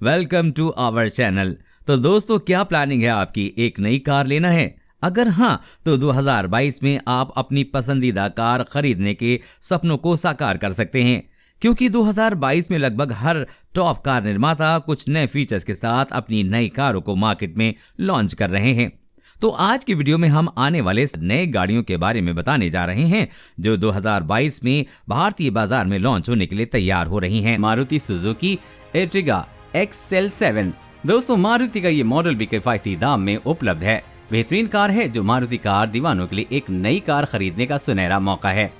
Welcome to our channel. तो दोस्तों, क्या प्लानिंग है आपकी? एक नई कार लेना है? अगर हाँ, तो 2022 में आप अपनी पसंदीदा कार खरीदने के सपनों को साकार कर सकते हैं, क्योंकि 2022 में लगभग हर टॉप कार निर्माता कुछ नए फीचर्स के साथ अपनी नई कारों को मार्केट में लॉन्च कर रहे हैं। तो आज की वीडियो में हम आने वाले नए गाड़ियों के बारे में बताने जा रहे हैं जो 2022 में भारतीय बाजार में लॉन्च होने के लिए तैयार हो रही हैं। Maruti Suzuki Ertiga XL7। दोस्तों, मारुति का ये मॉडल भी किफायती दाम में उपलब्ध है। बेहतरीन कार है जो मारुति कार दीवानों के लिए एक नई कार खरीदने का सुनहरा मौका है।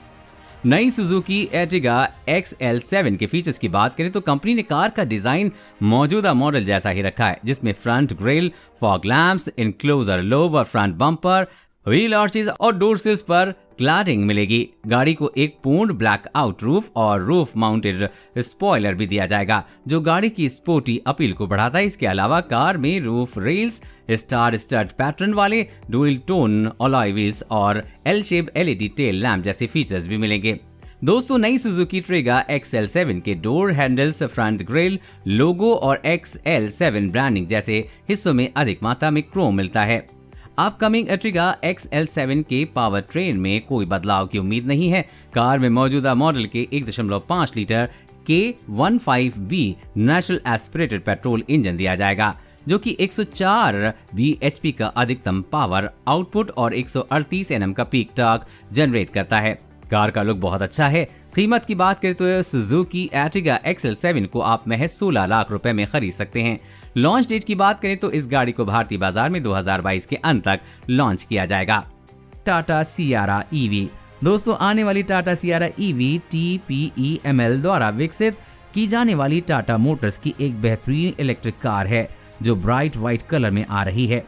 नई सुजुकी एर्टिगा XL7 के फीचर्स की बात करें तो कंपनी ने कार का डिजाइन मौजूदा मॉडल जैसा ही रखा है, जिसमें front grille, fog lamps, enclosure lower, front bumper, wheel arches और डोर सिल्स पर क्लैडिंग मिलेगी। गाड़ी को एक पूर्ण ब्लैक आउट रूफ और रूफ माउंटेड स्पॉइलर भी दिया जाएगा, जो गाड़ी की स्पोर्टी अपील को बढ़ाता है। इसके अलावा कार में roof rails, star stud pattern वाले डुअल टोन अलॉय व्हील्स और L shape LED tail lamp जैसे फीचर्स भी मिलेंगे। दोस्तों, नई सुजुकी एर्टिगा XL7 के डोर हैंडल्स, फ्रंट ग्रिल, लोगो और XL7 ब्रांडिंग जैसे हिस्सों में अधिक मात्रा में क्रोम मिलता है। अपकमिंग एर्टिगा XL7 के पावर ट्रेन में कोई बदलाव की उम्मीद नहीं है। कार में मौजूदा मॉडल के 1.5 litre K15B natural aspirated petrol engine दिया जाएगा, जो कि 104 bhp का अधिकतम पावर आउटपुट और 138 Nm का पीक टॉर्क जनरेट करता है। कार का लुक बहुत अच्छा है। कीमत की बात करें तो सुजुकी एर्टिगा XL7 को आप महज 16 लाख रुपए में खरीद सकते हैं। लॉन्च डेट की बात करें तो इस गाड़ी को भारतीय बाजार में 2022 के अंत तक लॉन्च किया जाएगा। Tata Sierra EV। दोस्तों, आने वाली टाटा सियारा EV TPEML द्वारा विकसित की जाने वाली टाटा मोटर्स की एक बेहतरीन इलेक्ट्रिक कार है जो ब्राइट व्हाइट कलर में आ रही है।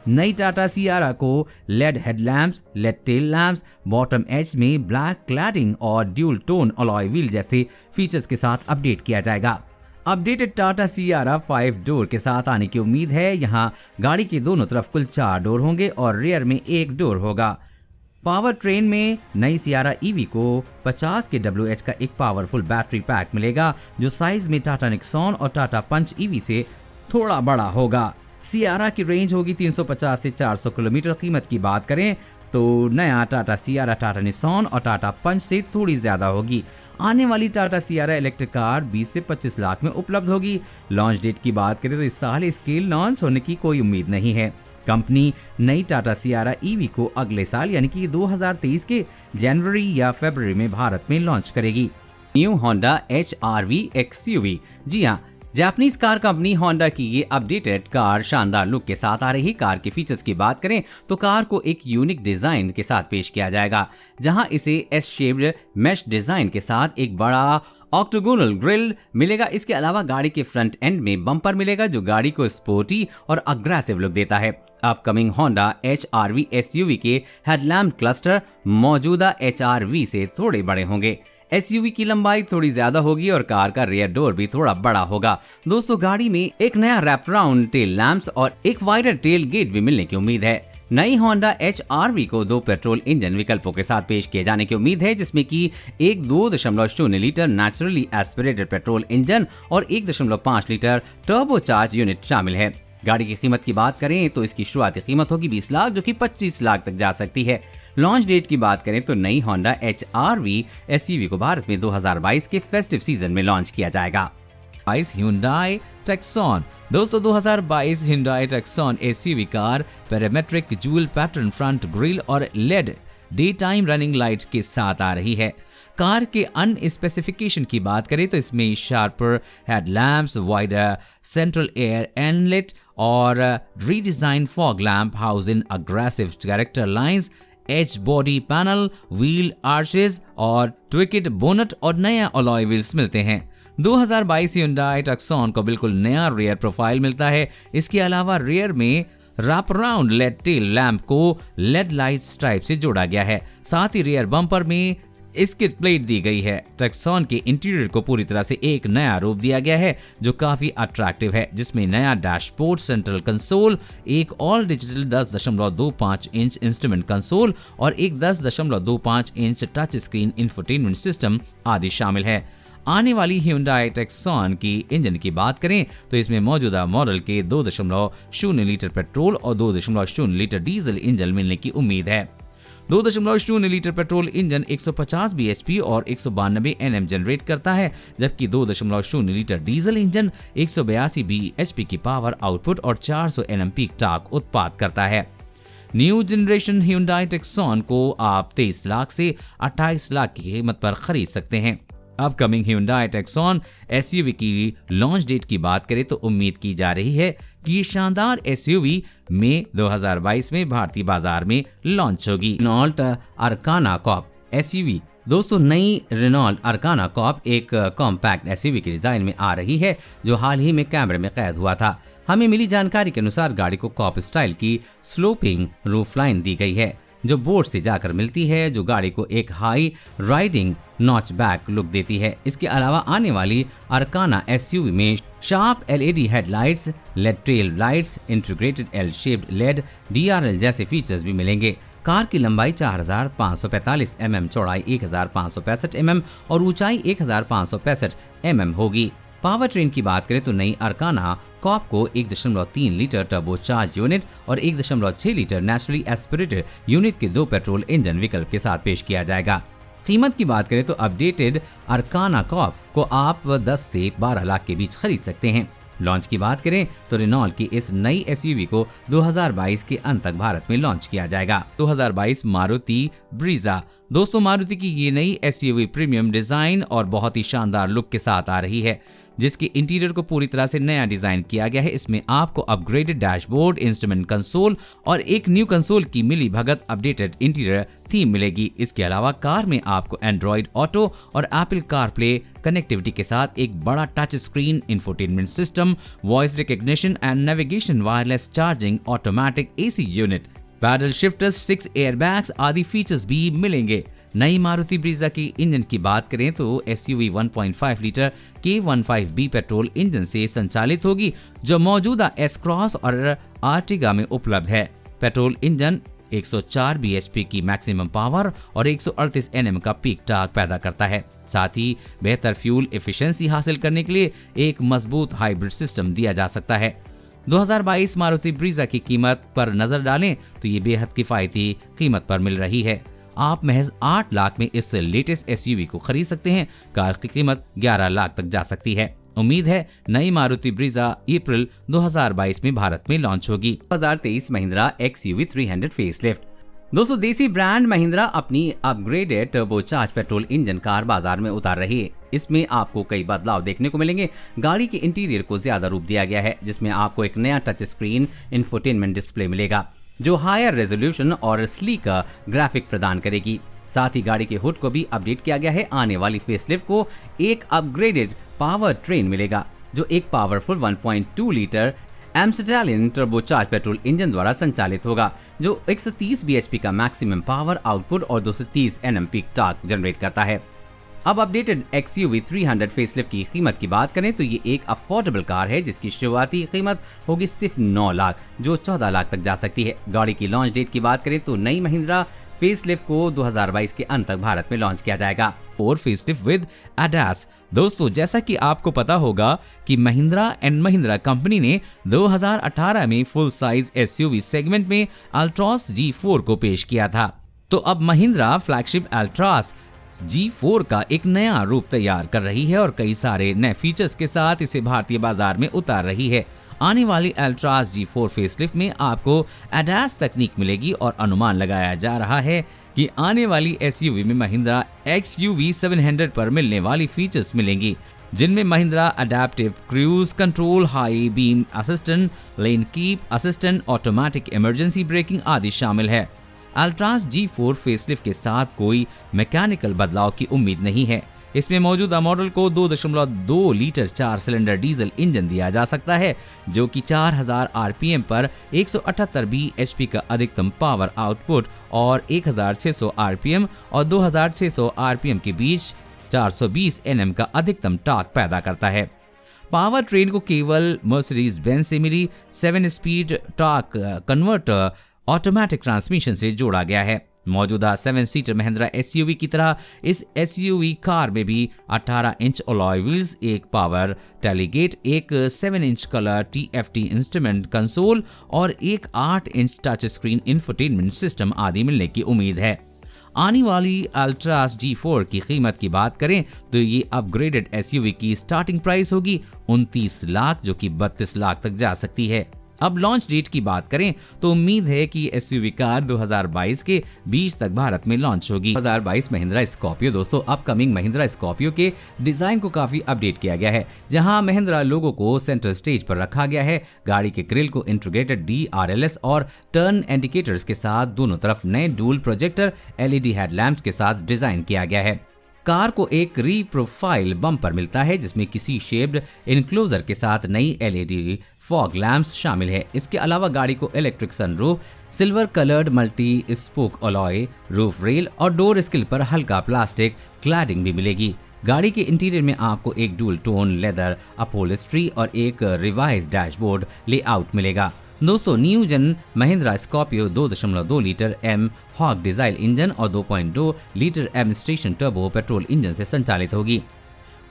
नई टाटा सियारा को LED headlamps, LED tail lamps, bottom edge में ब्लैक क्लैडिंग और ड्यूल टोन अलॉय व्हील जैसे फीचर्स के साथ अपडेट किया जाएगा। अपडेटेड टाटा सियारा 5 डोर के साथ आने की उम्मीद है। यहाँ गाड़ी के दोनों तरफ कुल 4 डोर होंगे और रियर में 1 डोर होगा। पावर ट्रेन में नई सियारा EV को 50 kWh का एक पावरफुल बैटरी पैक मिलेगा, जो साइज में टाटा निक्सॉन और टाटा पंच EV से थोड़ा बड़ा होगा। सियारा की रेंज होगी 350 से 400 किलोमीटर। कीमत की बात करें तो नया टाटा सियारा टाटा निक्सॉन और टाटा पंच से थोड़ी ज्यादा होगी। आने वाली टाटा सियारा इलेक्ट्रिक कार 20 से 25 लाख में उपलब्ध होगी। लॉन्च डेट की बात करें तो इस साल इसके लॉन्च होने की कोई उम्मीद नहीं है। कंपनी नई टाटा सियारा EV को अगले साल यानी कि 2023 के जनवरी या फरवरी में भारत में लॉन्च करेगी। New Honda HR-V XUV। जी हाँ, जापानीज कार कंपनी होंडा की ये अपडेटेड कार शानदार लुक के साथ आ रही। कार के फीचर्स की बात करें तो कार को एक यूनिक डिजाइन के साथ पेश किया जाएगा, जहां इसे एस शेप्ड मेश डिजाइन के साथ एक बड़ा ऑक्टोगोनल ग्रिल मिलेगा। इसके अलावा गाड़ी के फ्रंट एंड में बम्पर मिलेगा, जो गाड़ी को स्पोर्टी और अग्रेसिव लुक देता है। अपकमिंग होंडा HR-V SUV के हेडलैम्प क्लस्टर मौजूदा HR-V से थोड़े बड़े होंगे। SUV की लंबाई थोड़ी ज्यादा होगी और कार का रियर डोर भी थोड़ा बड़ा होगा। दोस्तों, गाड़ी में एक नया रैप राउंड टेल लैंप्स और एक वाइडर टेल गेट भी मिलने की उम्मीद है। नई होंडा HR-V को 2 पेट्रोल इंजन विकल्पों के साथ पेश किए जाने की उम्मीद है, जिसमें कि एक 2.0 litre naturally aspirated petrol engine और 1.5 लीटर टर्बोचार्ज यूनिट शामिल है। गाड़ी की कीमत की बात करें तो इसकी शुरुआती कीमत होगी 20 लाख, जो कि 25 लाख तक जा सकती है। लॉन्च डेट की बात करें तो नई होंडा HR-V SUV को भारत में 2022 के फेस्टिव सीजन में लॉन्च किया जाएगा। Hyundai Tucson। दोस्तों, 2022 Hyundai Tucson SUV car parametric joule pattern front grille और LED day time running lights के साथ आ रही है। कार के अन्य स्पेसिफिकेशन की बात करें तो इसमें sharper headlamps, wider central air inlet और redesign fog lamp housing aggressive character lines, edge body panel, wheel arches और ट्विकेट बोनट और नया अलॉय व्हील्स मिलते हैं। 2022 Hyundai Tucson को बिल्कुल नया रियर प्रोफाइल मिलता है। इसके अलावा रियर में wrap round LED tail lamp को लेड लाइट स्ट्राइप से जोड़ा गया है। साथ ही रियर बम्पर में स्किड प्लेट दी गई है। टक्सॉन के इंटीरियर को पूरी तरह से एक नया रूप दिया गया है, जो काफी अट्रैक्टिव है, जिसमें नया डैशबोर्ड, सेंट्रल कंसोल, एक all digital 10.25 inch instrument console और एक 10.25 inch touch screen infotainment system आदि शामिल है। आने वाली Hyundai Tucson की इंजन की बात करें तो इसमें मौजूदा मॉडल के 2.0 लीटर पेट्रोल और 2.0 लीटर डीजल इंजन मिलने की उम्मीद है। 2.0 लीटर पेट्रोल इंजन 150 bhp और 192 Nm जनरेट करता है, जबकि 2.0 लीटर डीजल इंजन 182 bhp की पावर आउटपुट और 400 Nm पीक टॉर्क उत्पाद करता है। न्यू जनरेशन Hyundai Tucson को आप 23 लाख से 28 लाख की कीमत पर खरीद सकते हैं। अपकमिंग Hyundai Tucson SUV की लॉन्च डेट की बात करें तो उम्मीद की जा रही है कि ये शानदार SUV मई 2022 में भारतीय बाजार में लॉन्च होगी। Renault Arkana coupe SUV। दोस्तों, नई रेनॉल्ट अरकाना कॉप एक कॉम्पैक्ट SUV के डिजाइन में आ रही है जो हाल ही में कैमरे में कैद हुआ था। हमें मिली जानकारी के अनुसार गाड़ी को कॉप स्टाइल की स्लोपिंग रूफ लाइन दी गई है जो बोर्ड से जाकर मिलती है, जो गाड़ी को एक हाई राइडिंग नॉचबैक लुक देती है। इसके अलावा आने वाली अरकाना SUV में sharp LED headlights, LED tail lights, integrated L shaped LED DRL जैसे फीचर्स भी मिलेंगे। कार की लंबाई 4545 mm, चौड़ाई 1565 mm और ऊंचाई 1565 mm होगी। पावर ट्रेन की बात करें तो नई अरकाना कॉप को 1.3 लीटर टर्बोचार्ज यूनिट और 1.6 लीटर नेचुरली एस्पिरेटेड यूनिट के 2 पेट्रोल इंजन विकल्प के साथ पेश किया जाएगा। कीमत की बात करें तो अपडेटेड अरकाना कॉप को आप 10 से 12 लाख के बीच खरीद सकते हैं। लॉन्च की बात करें तो रेनॉल्ट की इस नई SUV को 2022 के अंत तक भारत में लॉन्च किया जाएगा। 2022 मारुति ब्रीजा। दोस्तों, मारुति की ये नई SUV प्रीमियम डिजाइन और बहुत ही शानदार लुक के साथ आ रही है, जिसके इंटीरियर को पूरी तरह से नया डिजाइन किया गया है। इसमें आपको अपग्रेडेड डैशबोर्ड, इंस्ट्रूमेंट कंसोल और एक न्यू कंसोल की मिली भगत अपडेटेड इंटीरियर थीम मिलेगी। इसके अलावा कार में आपको एंड्रॉइड ऑटो और एप्पल कारप्ले कनेक्टिविटी के साथ एक बड़ा touch screen, infotainment system, voice recognition and navigation, wireless charging, automatic AC unit, paddle shifters, 6 airbags आदि फीचर्स भी मिलेंगे। नई मारुति ब्रीजा की इंजन की बात करें तो SUV 1.5 litre K15B petrol engine से संचालित होगी जो मौजूदा S-क्रॉस और आर्टिगा में उपलब्ध है। पेट्रोल इंजन 104 bhp की मैक्सिमम पावर और 138 Nm का पीक टॉर्क पैदा करता है। साथ ही बेहतर फ्यूल एफिशिएंसी हासिल करने के लिए एक मजबूत हाइब्रिड सिस्टम दिया जा सकता है। 2022 मारुति ब्रीजा की कीमत पर नजर डालें तो ये बेहद किफायती कीमत पर मिल रही है। आप महज 8 लाख में इस लेटेस्ट SUV को खरीद सकते हैं। कार की कीमत 11 लाख तक जा सकती है। उम्मीद है नई मारुति ब्रीजा अप्रैल 2022 में भारत में लॉन्च होगी। 2023 महिंद्रा XUV 300 फेसलिफ्ट। दोस्तों, देसी ब्रांड महिंद्रा अपनी upgraded turbocharge petrol engine car बाजार में उतार रही है। इसमें आपको कई बदलाव देखने को मिलेंगे। गाड़ी के इंटीरियर को ज्यादा रूप दिया गया है, जिसमें आपको एक नया टच स्क्रीन इंफोटेनमेंट डिस्प्ले मिलेगा जो हायर रेजोल्यूशन और स्लीक ग्राफिक प्रदान करेगी। साथ ही गाड़ी के हुड को भी अपडेट किया गया है। आने वाली फेसलिफ्ट को एक अपग्रेडेड पावर ट्रेन मिलेगा जो एक powerful 1.2 litre mStallion turbocharged petrol engine द्वारा संचालित होगा जो 130 bhp का मैक्सिमम पावर आउटपुट और 230 Nm पीक टॉर्क जनरेट करता है। अब अपडेटेड XUV 300 फेसलिफ्ट की कीमत की बात करें तो ये एक अफोर्डेबल कार है जिसकी शुरुआती कीमत होगी सिर्फ 9 लाख जो 14 लाख तक जा सकती है। गाड़ी की लॉन्च डेट की बात करें तो नई महिंद्रा फेसलिफ्ट को 2022 के अंत तक भारत में लॉन्च किया जाएगा। और फेसलिफ्ट विद ADAS। दोस्तों, जैसा कि आपको पता होगा कि महिंद्रा एंड महिंद्रा कंपनी ने 2018 में फुल साइज SUV सेगमेंट में अल्ट्रॉस G4 को पेश किया था, तो अब महिंद्रा फ्लैगशिप अल्ट्रॉस G4 का एक नया रूप तैयार कर रही है और कई सारे नए फीचर्स के साथ इसे भारतीय बाजार में उतार रही है। आने वाली अल्ट्रास G4 फेसलिफ्ट में आपको ADAS तकनीक मिलेगी और अनुमान लगाया जा रहा है कि आने वाली SUV में महिंद्रा XUV 700 पर मिलने वाली फीचर्स मिलेंगी, जिनमें Mahindra adaptive cruise control, high beam assistant, lane keep assistant, automatic emergency breaking आदि शामिल है। अल्ट्रास G4 फेसलिफ्ट के साथ कोई मैकेनिकल बदलाव की उम्मीद नहीं है। इसमें मौजूदा मॉडल को 2.2 लीटर 4 सिलेंडर डीजल इंजन दिया जा सकता है जो कि 4000 RPM पर 178 bhp का अधिकतम पावर आउटपुट और 1600 RPM और 2600 RPM के बीच 420 Nm का अधिकतम टॉर्क पैदा करता है। पावर ट्रेन को केवल मर्सिडीज बेंज से मिली 7 speed torque converter automatic transmission से जोड़ा गया है। मौजूदा 7 सीटर महिंद्रा एसयूवी की तरह इस एसयूवी कार में भी 18 इंच अलॉय व्हील्स, एक पावर टेलीगेट, एक 7 inch colour TFT instrument console और एक 8 inch touch screen infotainment system आदि मिलने की उम्मीद है। आने वाली अल्ट्रास G4 की कीमत की बात करें तो ये अपग्रेडेड एसयूवी की स्टार्टिंग प्राइस होगी 29 लाख, जो कि 32 लाख तक जा सकती है। अब लॉन्च डेट की बात करें तो उम्मीद है कि एसयूवी कार 2022 के बीच तक भारत में लॉन्च होगी। 2022 महिंद्रा स्कॉर्पियो दोस्तों, अपकमिंग महिंद्रा स्कॉर्पियो के डिजाइन को काफी अपडेट किया गया है, जहां महिंद्रा लोगो को सेंट्रल स्टेज पर रखा गया है। गाड़ी के ग्रिल को इंटीग्रेटेड DRLS और टर्न इंडिकेटर्स के साथ दोनों तरफ नए डुअल प्रोजेक्टर LED हेडलैम्प्स के साथ डिजाइन किया गया है। कार को एक री-प्रोफाइल बम्पर मिलता है जिसमें किसी शेप्ड इनक्लोजर के साथ नई LED फॉग लैम्प्स शामिल है। इसके अलावा गाड़ी को electric sunroof, silver coloured multi spoke alloy, roof rail और डोर स्किल पर हल्का प्लास्टिक क्लैडिंग भी मिलेगी। गाड़ी के इंटीरियर में आपको एक डुअल टोन लेदर अपहोल्स्ट्री और एक रिवाइज डैशबोर्ड लेआउट मिलेगा। दोस्तों, new gen Mahindra Scorpio 2.2 litre M hawk diesel engine और 2.2 litre M stallion turbo petrol engine से संचालित होगी।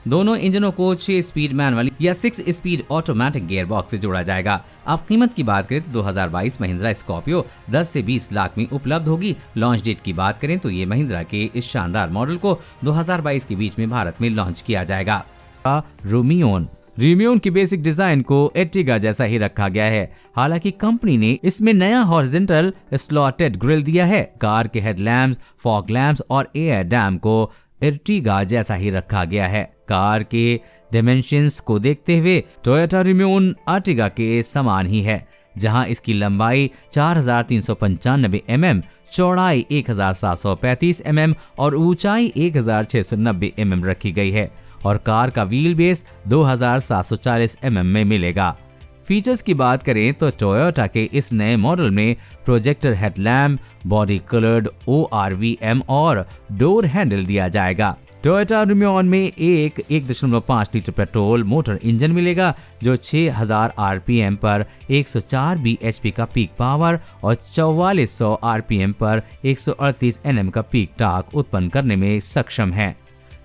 दोनों इंजनों को 6 स्पीड मैनुअल या 6 स्पीड ऑटोमेटिक गियर बॉक्स से जोड़ा जाएगा। अब कीमत की बात करें तो 2022 महिंद्रा स्कॉर्पियो 10 से 20 लाख में उपलब्ध होगी। लॉन्च डेट की बात करें तो ये महिंद्रा के इस शानदार मॉडल को 2022 के बीच में भारत में लॉन्च किया जाएगा। रीमियोन की बेसिक डिजाइन को एर्टिगा जैसा ही रखा गया है, हालांकि कंपनी ने इसमें नया हॉरिजॉन्टल स्लॉटेड ग्रिल दिया है। कार के हेडलैम्प्स, फॉग लैम्प्स और एयर डैम को एर्टिगा जैसा ही रखा गया है। कार के डायमेंशंस को देखते हुए टोयोटा रीमियोन एर्टिगा के समान ही है, जहां इसकी लंबाई 4395 mm, चौड़ाई 1735 mm और ऊंचाई 1690 mm रखी गई है और कार का व्हील बेस 2740 mm में मिलेगा। फीचर्स की बात करें तो टोयोटा के इस नए मॉडल में projector headlamp, body coloured ORVM और डोर हैंडल दिया जाएगा। टोयोटा रीमियोन में एक 1.5 लीटर पेट्रोल मोटर इंजन मिलेगा जो 6000 RPM पर 104 bhp का पीक पावर और 4400 RPM पर 138 Nm का पीक टॉर्क उत्पन्न करने में सक्षम है।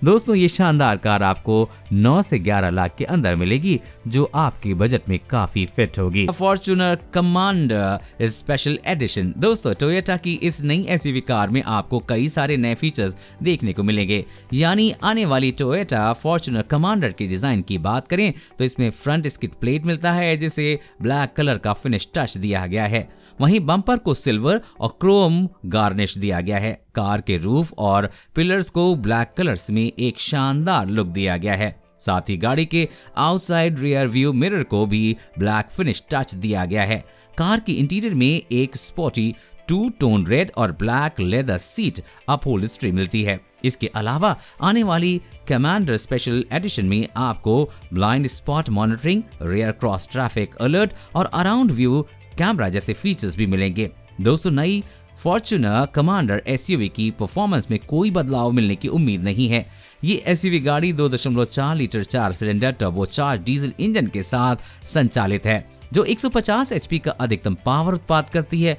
दोस्तों, ये शानदार कार आपको 9 से 11 लाख के अंदर मिलेगी, जो आपके बजट में काफी फिट होगी। Fortuner commander special edition. दोस्तों, टोयोटा की इस नई एसयूवी कार में आपको कई सारे नए फीचर्स देखने को मिलेंगे। यानी आने वाली टोयोटा फॉर्च्यूनर कमांडर की डिजाइन की बात करें तो इसमें फ्रंट स्किड प्लेट मिलता है जिसे ब्लैक कलर का फिनिश टच दिया गया है। वहीं बम्पर को सिल्वर और क्रोम गार्निश दिया गया है। कार के रूफ और पिलर्स को ब्लैक कलर्स में एक शानदार लुक दिया गया है। साथ ही गाड़ी के आउटसाइड रियर व्यू मिरर को भी ब्लैक फिनिश टच दिया गया है। कार की इंटीरियर में एक स्पॉटी 2 टोन रेड और ब्लैक लेदर सीट अपहोल्स्ट्री मिलती है। इसके अलावा आने वाली कमांडर स्पेशल एडिशन में आपको blind spot monitoring, rear cross traffic alert और अराउंड व्यू कैमरा जैसे फीचर्स भी मिलेंगे। दोस्तों, नई फॉर्च्यूनर कमांडर एसयूवी की परफॉर्मेंस में कोई बदलाव मिलने की उम्मीद नहीं है। ये एसयूवी गाड़ी 2.4 litre 4 cylinder turbocharge diesel engine के साथ संचालित है, जो 150 HP का अधिकतम पावर उत्पाद करती है।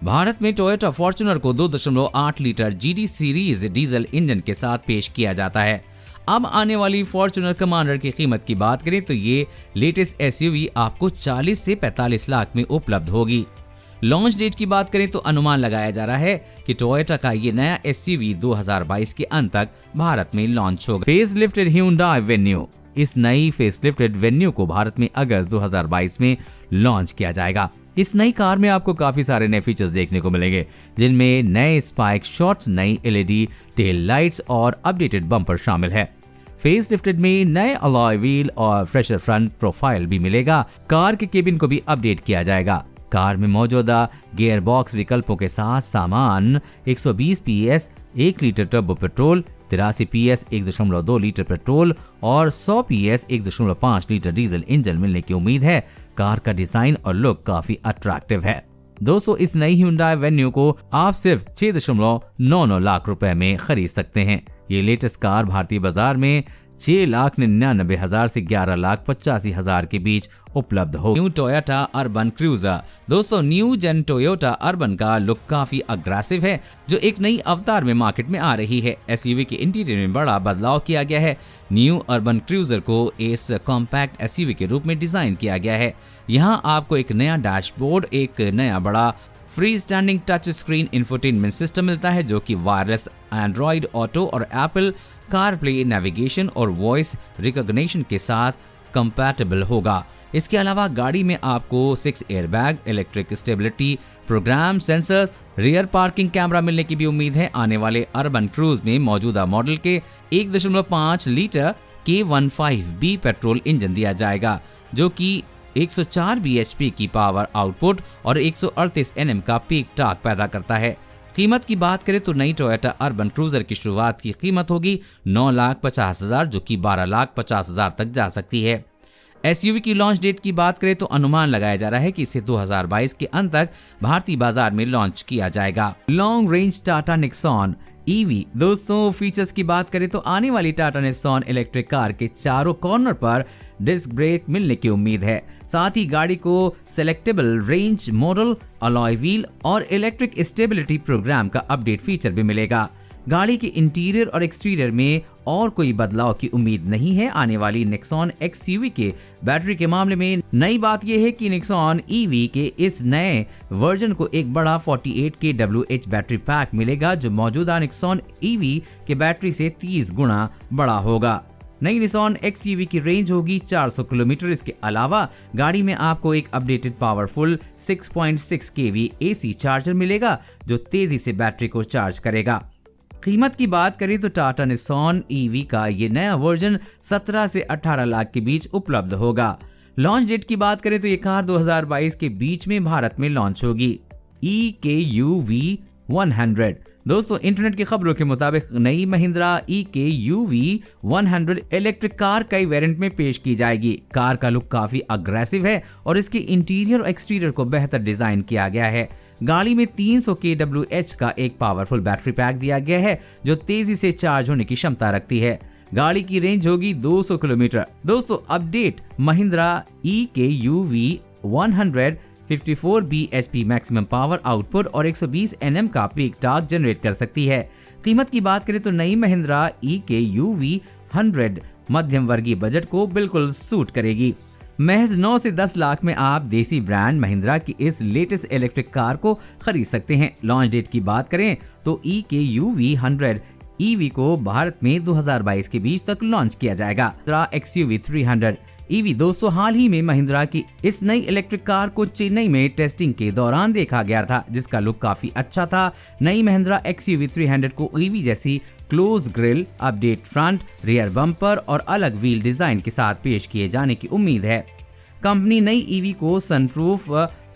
भारत में टोयोटा फॉर्च्यूनर को 2.8 litre GD series diesel engine के साथ पेश किया जाता है। अब आने वाली फॉर्च्यूनर कमांडर की कीमत की बात करें तो ये लेटेस्ट एसयूवी आपको 40 से 45 लाख में उपलब्ध होगी। लॉन्च डेट की बात करें तो अनुमान लगाया जा रहा है कि टोयोटा का ये नया एसयूवी 2022 के अंत तक भारत में लॉन्च होगा। Facelifted Hyundai venue. इस नई फेसलिफ्टेड वेन्यू को भारत में अगस्त 2022 में लॉन्च किया जाएगा। इस नई कार में आपको काफी सारे नए फीचर्स देखने को मिलेंगे, जिनमें नए स्पाइक शॉट्स, नई LED टेल लाइट्स और अपडेटेड बम्पर शामिल है। फेसलिफ्टेड में नए अलॉय व्हील और फ्रेशर फ्रंट प्रोफाइल भी मिलेगा। कार के केबिन को भी अपडेट किया जाएगा। कार में मौजूदा गियर बॉक्स विकल्पों के साथ सामान 120 PS 1 litre turbo petrol, 83 PS 1.2 litre petrol और 100 PS 1.5 लीटर डीजल इंजन मिलने की उम्मीद है। कार का डिजाइन और लुक काफी अट्रैक्टिव है। दोस्तों, इस नई Hyundai वेन्यू को आप सिर्फ 6.99 लाख रुपए में खरीद सकते हैं। ये लेटेस्ट कार भारतीय बाजार में 6,99,000 से 11,85,000 के बीच उपलब्ध हो। New Toyota urban cruiser. दोस्तों, न्यू जेन टोयोटा अर्बन का लुक काफी अग्रेसिव है, जो एक नई अवतार में मार्केट में आ रही है। एसयूवी के इंटीरियर में बड़ा बदलाव किया गया है। न्यू अर्बन क्रूजर को इस कॉम्पैक्ट एसयूवी के रूप में डिजाइन किया गया है। यहाँ आपको एक नया डैशबोर्ड, एक नया बड़ा free standing touch screen infotainment system मिलता है, जो कि वायरलेस एंड्रॉइड ऑटो और एप्पल कारप्ले नेविगेशन और वॉइस रिकॉग्निशन के साथ कंपैटिबल होगा। इसके अलावा गाड़ी में आपको 6 airbag, electric stability program sensor, rear parking camera मिलने की भी उम्मीद है। आने वाले अर्बन क्रूज में मौजूदा मॉडल के 1.5 लीटर K15B पेट्रोल इंजन दिया जाएगा, जो कि 104 bhp की पावर आउटपुट और 138 Nm का पीक टॉर्क पैदा करता है। कीमत की बात करें तो नई टोयोटा अर्बन क्रूजर की शुरुआत की कीमत होगी 9,50,000, जो कि 12,50,000 तक जा सकती है। एसयूवी की लॉन्च डेट की बात करें तो अनुमान लगाया जा रहा है कि इसे 2022 के अंत तक भारतीय बाजार में लॉन्च किया जाएगा। Long range Tata Nixon EV. दोस्तों, फीचर्स की बात करें तो आने वाली टाटा निक्सॉन इलेक्ट्रिक कार के चारों कॉर्नर पर डिस्क ब्रेक मिलने की उम्मीद है। साथ ही गाड़ी को selectable range model, alloy wheel और इलेक्ट्रिक स्टेबिलिटी प्रोग्राम का अपडेट फीचर भी मिलेगा। गाड़ी के इंटीरियर और एक्सटीरियर में और कोई बदलाव की उम्मीद नहीं है। आने वाली नेक्सॉन एक्सयूवी के बैटरी के मामले में नई बात यह है कि नेक्सॉन ईवी के इस नए वर्जन को एक बड़ा 48 kWh बैटरी पैक मिलेगा, जो मौजूदा नेक्सॉन ईवी के बैटरी से 30 गुना बड़ा होगा। नई निक्सॉन एक्सयूवी की रेंज होगी 400 किलोमीटर। इसके अलावा गाड़ी में आपको एक updated powerful 6.6 kV AC charger मिलेगा, जो तेजी से बैटरी को चार्ज करेगा। कीमत की बात करें तो टाटा निक्सॉन ईवी का ये नया वर्जन 17 से 18 लाख के बीच उपलब्ध होगा। लॉन्च डेट की बात करें तो ये कार 2022 के बीच में भारत में लॉन्च होगी। EKUV 100। दोस्तों, इंटरनेट की खबरों के मुताबिक नई महिंद्रा EKUV 100 इलेक्ट्रिक कार कई वेरिएंट में पेश की जाएगी। कार का लुक काफी अग्रेसिव है और इसके इंटीरियर और एक्सटीरियर को बेहतर डिजाइन किया गया है। गाड़ी में 300 kWh का एक पावरफुल बैटरी पैक दिया गया है, जो तेजी से चार्ज होने की क्षमता रखती है। गाड़ी की रेंज होगी 200 किलोमीटर। दोस्तों, update Mahindra EKUV 100 54 bhp maximum power output और 120 Nm का पीक टॉर्क जनरेट कर सकती है। कीमत की बात करें तो नई महिंद्रा EKUV 100 मध्यम वर्गीय बजट को बिल्कुल सूट करेगी। महज 9 से 10 लाख में आप देसी ब्रांड महिंद्रा की इस लेटेस्ट इलेक्ट्रिक कार को खरीद सकते हैं। लॉन्च डेट की बात करें तो EKUV 100 EV को भारत में 2022 के बीच तक लॉन्च किया जाएगा। XUV 300 EV। दोस्तों, हाल ही में महिंद्रा की इस नई इलेक्ट्रिक कार को चेन्नई में टेस्टिंग के दौरान देखा गया था, जिसका लुक काफी अच्छा था। नई महिंद्रा XUV 300 को EV जैसी close grill, update front, rear bumper और अलग व्हील डिजाइन के साथ पेश किए जाने की उम्मीद है। कंपनी नई EV को सनरूफ,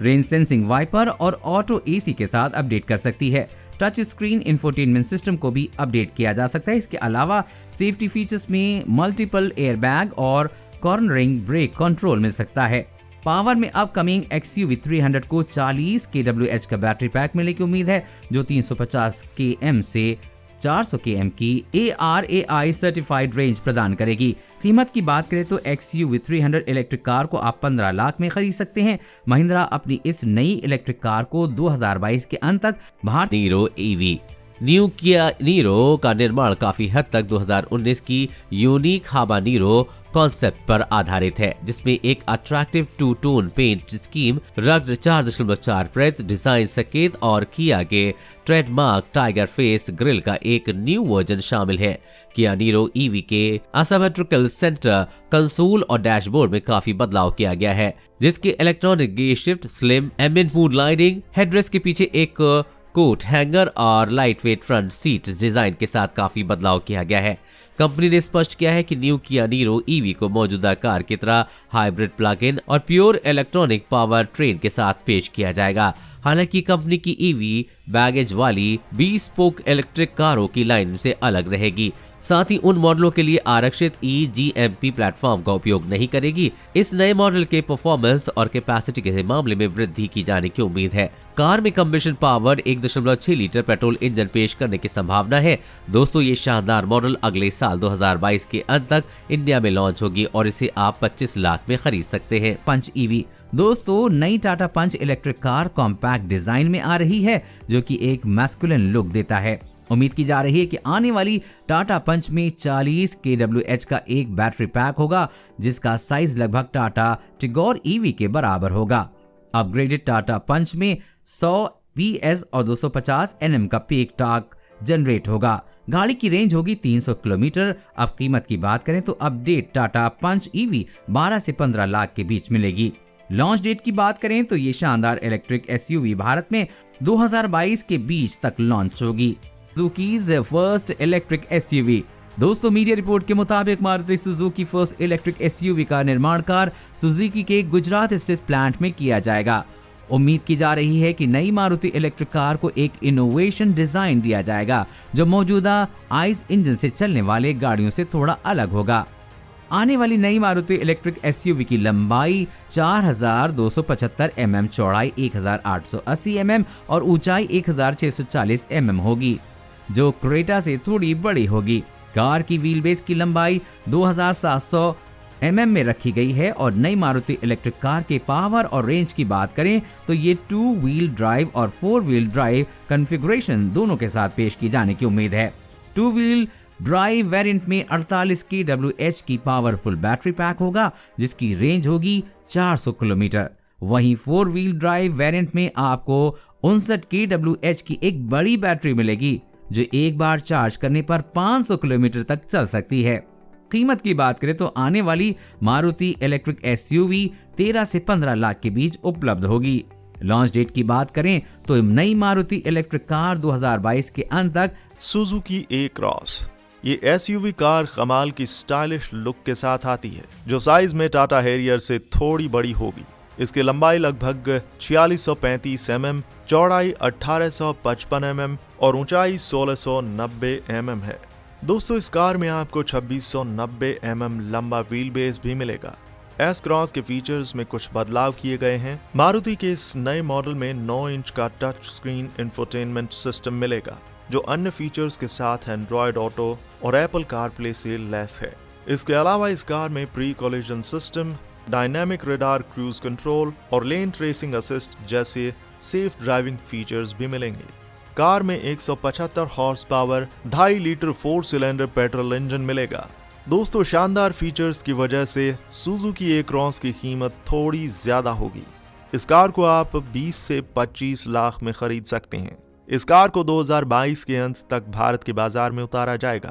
रेन सेंसिंग वाइपर और ऑटो AC के साथ अपडेट कर सकती है। टच स्क्रीन इंफोटेनमेंट सिस्टम को भी अपडेट किया जा सकता है। इसके अलावा सेफ्टी फीचर्स में मल्टीपल एयरबैग और कॉर्नरिंग ब्रेक कंट्रोल मिल सकता है। पावर में अपकमिंग XUV 300 को 40 kWh का बैटरी पैक मिलने की उम्मीद है, जो 350 km से 400 km की ARAI सर्टिफाइड रेंज प्रदान करेगी। कीमत की बात करें तो XUV 300 इलेक्ट्रिक कार को आप 15 लाख में खरीद सकते हैं। महिंद्रा अपनी इस नई इलेक्ट्रिक कार को 2022 के अंत तक भारत नीरो EV। न्यू किया नीरो का निर्माण काफी हद तक 2019 की यूनिक हाबा नीरो कॉन्सेप्ट पर आधारित है, जिसमें एक अट्रैक्टिव 2-टोन पेंट स्कीम, रग्ड 4.4 डिजाइन संकेत और किया के ट्रेडमार्क टाइगर फेस ग्रिल का एक न्यू वर्जन शामिल है। किया नीरो EV के असिमेट्रिकल सेंटर कंसोल और डैशबोर्ड में काफी बदलाव किया गया है, जिसके electronic gear shift, slim ambient mood lighting, headrest के पीछे एक कोट हैंगर और लाइटवेट फ्रंट सीट डिजाइन के साथ काफी बदलाव किया गया है। कंपनी ने स्पष्ट किया है कि न्यू किया नीरो EV को मौजूदा कार की तरह हाइब्रिड प्लग इन और प्योर इलेक्ट्रॉनिक पावर ट्रेन के साथ पेश किया जाएगा। हालांकि कंपनी की EV बैगेज वाली 20 स्पोक इलेक्ट्रिक कारों की लाइन से अलग रहेगी, साथ ही उन मॉडलों के लिए आरक्षित eGMP प्लेटफॉर्म का उपयोग नहीं करेगी। इस नए मॉडल के परफॉर्मेंस और कैपेसिटी के मामले में वृद्धि की जाने की उम्मीद है। कार में combustion power 1.6 litre petrol engine पेश करने की संभावना है। दोस्तों, ये शानदार मॉडल अगले साल 2022 के अंत तक इंडिया में लॉन्च होगी और इसे आप 25 लाख में खरीद सकते हैं। Punch EV. दोस्तों, नई Tata Punch electric car compact design में आ रही है, जो कि एक मैस्कुलिन लुक देता है। उम्मीद की जा रही है कि आने वाली टाटा पंच में 40 kWh का एक बैटरी पैक होगा, जिसका साइज लगभग टाटा टिगोर ईवी के बराबर होगा। अपग्रेडेड टाटा पंच में 100 PS और 250 Nm का पीक टॉर्क जनरेट होगा। गाड़ी की रेंज होगी 300 किलोमीटर। अब कीमत की बात करें तो अपडेट टाटा पंच ईवी 12 से 15 लाख के बीच मिलेगी। लॉन्च डेट की बात करें तो ये शानदार इलेक्ट्रिक एसयूवी भारत में 2022 के बीच तक लॉन्च होगी। सुजुकी's फर्स्ट इलेक्ट्रिक एसयूवी। दोस्तों, मीडिया रिपोर्ट के मुताबिक Maruti Suzuki first electric SUV का निर्माण कार्य सुजुकी के गुजरात स्थित प्लांट में किया जाएगा। उम्मीद की जा रही है कि नई मारुति इलेक्ट्रिक कार को एक इनोवेशन डिजाइन दिया जाएगा, जो मौजूदा आइस इंजन से चलने वाले गाड़ियों से थोड़ा अलग होगा। आने वाली नई मारुति इलेक्ट्रिक एसयूवी की लंबाई 4275 mm, चौड़ाई 1880 mm और ऊंचाई 1640 mm होगी, जो क्रेटा से थोड़ी बड़ी होगी। कार की व्हील बेस की लंबाई 2700 mm में रखी गई है और नई मारुति इलेक्ट्रिक कार के पावर और रेंज की बात करें तो ये 2 व्हील ड्राइव और 4 व्हील ड्राइव कॉन्फ़िगरेशन दोनों के साथ पेश की जाने की उम्मीद है। 2 व्हील ड्राइव वेरिएंट में 48 kWh की पावरफुल बैटरी पैक होगा, जिसकी रेंज होगी 400 किलोमीटर। वहीं 4 व्हील ड्राइव वेरिएंट में आपको 59 kWh की एक बड़ी बैटरी मिलेगी, जो एक बार चार्ज करने पर 500 किलोमीटर तक चल सकती है। कीमत की बात करें तो आने वाली मारुति इलेक्ट्रिक एसयूवी 13 से 15 लाख के बीच उपलब्ध होगी। लॉन्च डेट की बात करें तो नई मारुति इलेक्ट्रिक कार 2022 के अंत तक। Suzuki A-Cross। ये एसयूवी कार कमाल की स्टाइलिश लुक के साथ आती है, जो साइज में टाटा हैरियर से थोड़ी बड़ी होगी। इसकी लंबाई लगभग 4635 mm, चौड़ाई 1855 mm और ऊंचाई 1690 mm है। दोस्तों, इस कार में आपको 2690 mm लंबा व्हील बेस भी मिलेगा। S-Cross के फीचर्स में कुछ बदलाव किए गए हैं। मारुति के इस नए मॉडल में 9 इंच का टच स्क्रीन इंफोटेनमेंट सिस्टम मिलेगा, जो अन्य फीचर्स के साथ एंड्रॉयड ऑटो और एप्पल कारप्ले से लैस है। इसके अलावा इस कार में pre collision system, dynamic radar cruise control और लेन ट्रेसिंग असिस्ट जैसे सेफ ड्राइविंग फीचर्स भी मिलेंगे। कार में 175 horse power 2.5 litre 4 cylinder petrol engine मिलेगा। दोस्तों, शानदार फीचर्स की वजह से सुजुकी A-Cross की कीमत थोड़ी ज्यादा होगी। इस कार को आप 20 से 25 लाख में खरीद सकते हैं। इस कार को 2022 के अंत तक भारत के बाजार में उतारा जाएगा।